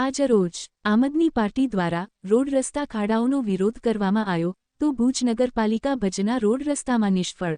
આજ રોજ આમ આદમી પાર્ટી દ્વારા રોડ રસ્તા ખાડાઓનો વિરોધ કરવામાં આવ્યો તો ભુજ નગરપાલિકા ભજના રોડ રસ્તામાં નિષ્ફળ।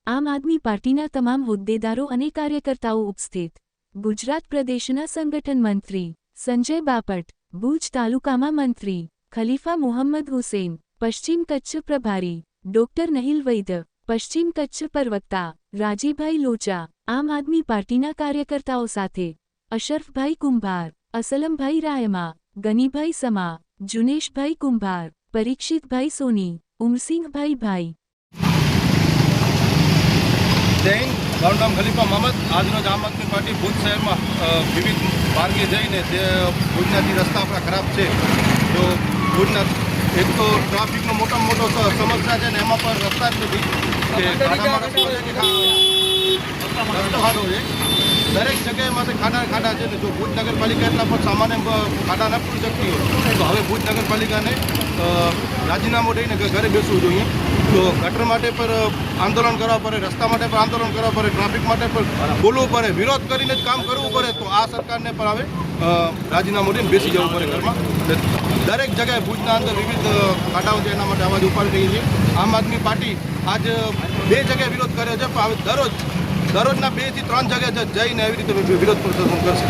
આમ આદમી પાર્ટીના તમામ હોદ્દેદારો અને કાર્યકર્તાઓ ઉપસ્થિત। ગુજરાત પ્રદેશના સંગઠન મંત્રી સંજય બાપટ, ભુજ તાલુકામાં મંત્રી ખલીફા મોહમ્મદ હુસૈન, પશ્ચિમ કચ્છ પ્રભારી ડોક્ટર નહિલ વૈદ્ય, પશ્ચિમ કચ્છ પ્રવક્તા રાજીભાઈ લોચા, આમ આદમી પાર્ટીના કાર્યકર્તાઓ સાથે અશરફભાઈ કુંભાર, અસલમભાઈ રાયમા, ગનીભાઈ સમા, જુનેશભાઈ કુંભાર, પરીક્ષિતભાઈ સોની, ઉમરસિંહભાઈ ભાઈ। જય હિન્દ। મારું નામ ખલીફા મોહમ્મદ। આજરોજ આમ આદમી પાર્ટી ભુજ શહેરમાં વિવિધ માર્ગે જઈને જે ભુજનાથી રસ્તા આપણા ખરાબ છે તો ભુજના એક તો ટ્રાફિકનો મોટામાં મોટો સમસ્યા છે ને એમાં પણ રસ્તા જ નથી કે ખાડામાં રસ્તો છે કે રસ્તો ખાડો છે દરેક જગ્યાએ માટે ખાડા છે ને જો ભુજ નગરપાલિકા એટલા પણ સામાન્ય ખાડા ન પૂરી શકતી હોય તો હવે ભુજ નગરપાલિકાને રાજીનામું દઈને ઘરે બેસવું જોઈએ। તો ગટર માટે પર આંદોલન કરવા પડે, રસ્તા માટે પણ આંદોલન કરવા પડે, ટ્રાફિક માટે પણ બોલવું પડે, વિરોધ કરીને જ કામ કરવું પડે તો આ સરકારને પણ હવે રાજીનામું દઈને બેસી જવું પડે ઘરમાં। દરેક જગ્યાએ ભુજના અંદર વિવિધ ખાડાઓ છે એના માટે અવાજ ઉપાડી રહી છે। આમ આદમી પાર્ટી આજ 2 જગ્યાએ વિરોધ કર્યો છે પણ હવે દરરોજના 2 થી 3 જગ્યાએ જઈને એવી રીતે વિરોધ પ્રદર્શન કરશે।